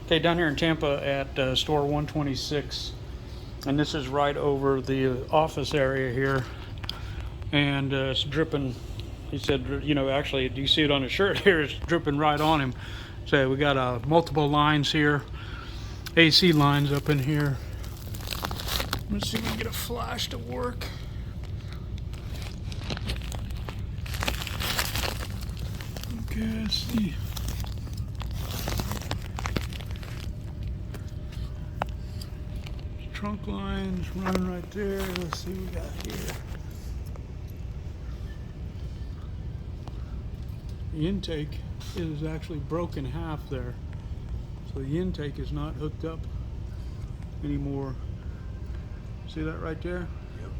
Okay, down here in Tampa at store 126, and this is right over the office area here, and it's dripping. He said, you know, actually, do you see it on his shirt here? It's dripping right on him. So we got multiple lines here, AC lines up in here. Let's see if we can get a flash to work. Okay, let's see. Trunk lines running right there. Let's see what we got here. The intake is actually broken half there. So the intake is not hooked up anymore. See that right there? Yep.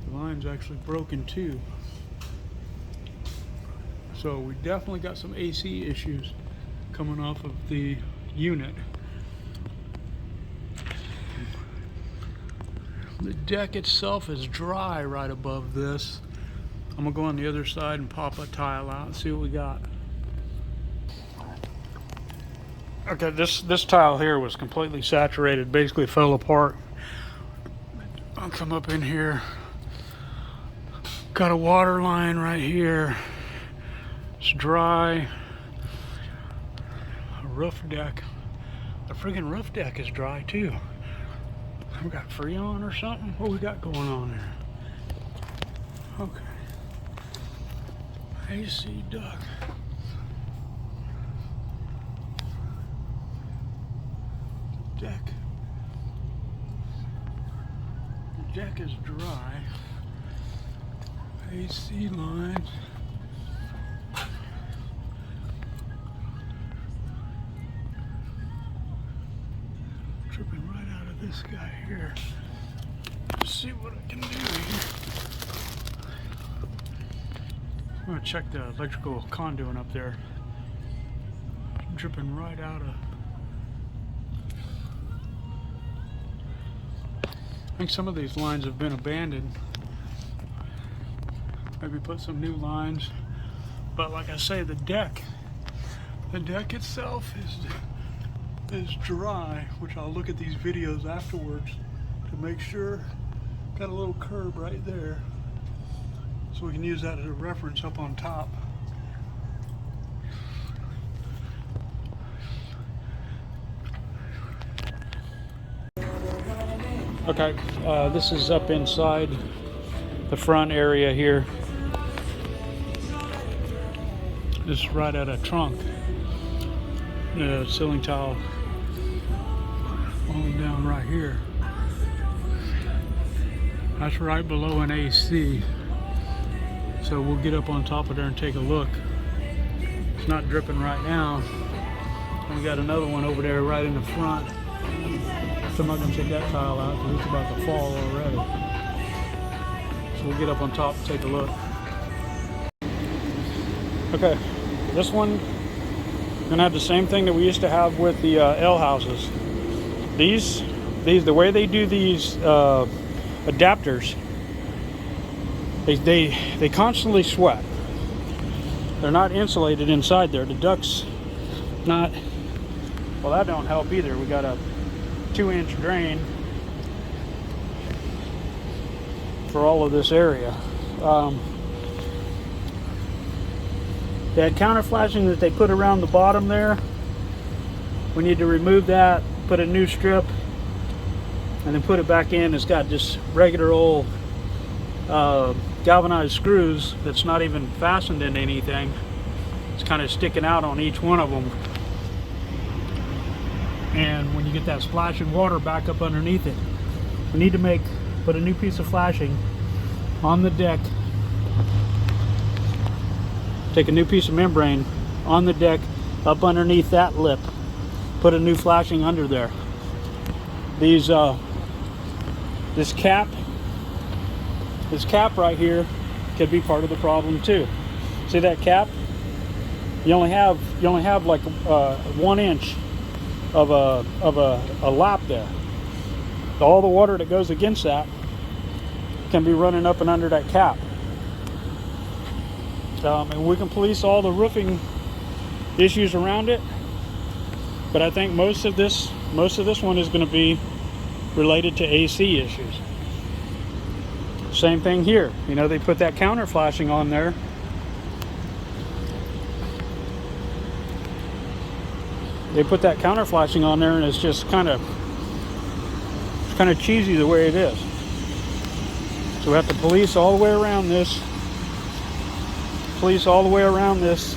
The line's actually broken too. So we definitely got some AC issues coming off of the unit. The deck itself is dry right above this. I'm gonna go on the other side and pop a tile out and see what we got. Okay, this tile here was completely saturated, basically fell apart. I'll come up in here. Got a water line right here. It's dry. A roof deck. The friggin' roof deck is dry too. We got Freon or something? What we got going on there? Okay. AC duct. Deck. The deck is dry. AC lines. Tripping right out of this guy here. Let's see what I can do here. I'm gonna check the electrical conduit up there. Dripping right out of. I think some of these lines have been abandoned. Maybe put some new lines. But like I say, the deck itself is dry, which I'll look at these videos afterwards to make sure. Got a little curb right there, so we can use that as a reference up on top. Okay, this is up inside the front area here. This is right at a trunk. Ceiling tile all down right here. That's right below an AC. So we'll get up on top of there and take a look. It's not dripping right now. We got another one over there right in the front. So I'm not going to take that tile out because it's about to fall already. So we'll get up on top and take a look. Okay, this one gonna have the same thing that we used to have with the L houses. These, the way they do these adapters, they constantly sweat. They're not insulated inside there. The duct's not. Well, that don't help either. We got a 2-inch drain for all of this area. That counter flashing that they put around the bottom there, we need to remove that, put a new strip, and then put it back in. It's got just regular old galvanized screws that's not even fastened into anything. It's kind of sticking out on each one of them. And when you get that splashing water back up underneath it, we need to put a new piece of flashing on the deck. Take a new piece of membrane on the deck up underneath that lip. Put a new flashing under there. These this cap right here could be part of the problem too. See that cap? You only have like 1 inch of a lap there. All the water that goes against that can be running up and under that cap. And we can police all the roofing issues around it. But I think most of this one is going to be related to AC issues. Same thing here. You know, they put that counter flashing on there. They put that counter flashing on there, and it's just kind of cheesy the way it is. So we have to police all the way around this. Police all the way around this.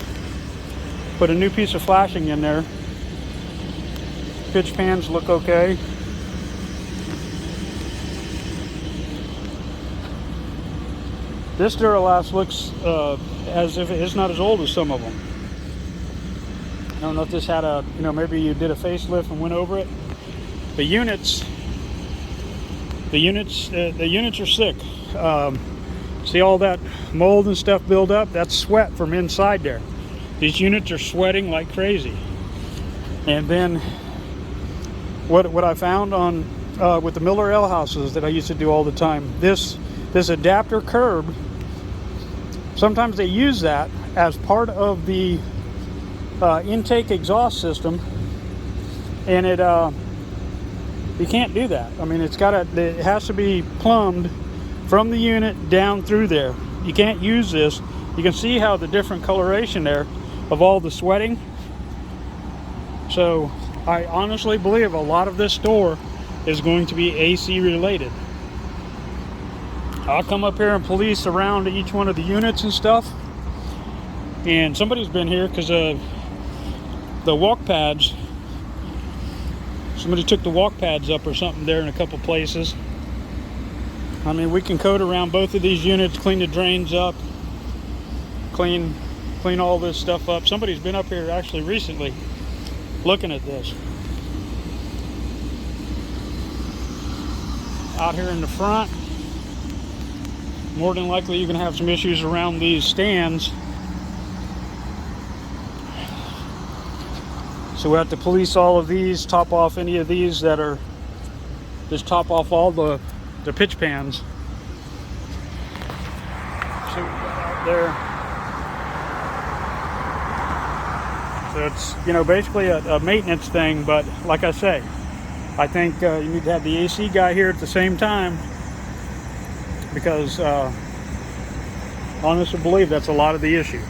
Put a new piece of flashing in there. Pitch pans look okay. This Duralast looks as if it's not as old as some of them. I don't know if this had a, you know, maybe you did a facelift and went over it. The units are sick. See all that mold and stuff build up? That's sweat from inside there. These units are sweating like crazy. And then what I found on with the Miller L houses that I used to do all the time, this adapter curb, sometimes they use that as part of the intake exhaust system, and you can't do that. I mean, it has to be plumbed from the unit down through there. You can't use this. You can see how the different coloration there of all the sweating. So I honestly believe a lot of this store is going to be AC related. I'll come up here and police around each one of the units and stuff. And somebody's been here because the walk pads, somebody took the walk pads up or something there in a couple places. I mean, we can coat around both of these units, clean the drains up, clean all this stuff up. Somebody's been up here actually recently looking at this. Out here in the front, more than likely you're going to have some issues around these stands. So we have to police all of these, top off any of these that are, just top off all the pitch pans. So out there. So it's, you know, basically a maintenance thing, but like I say, I think you need to have the AC guy here at the same time, because honestly believe that's a lot of the issue.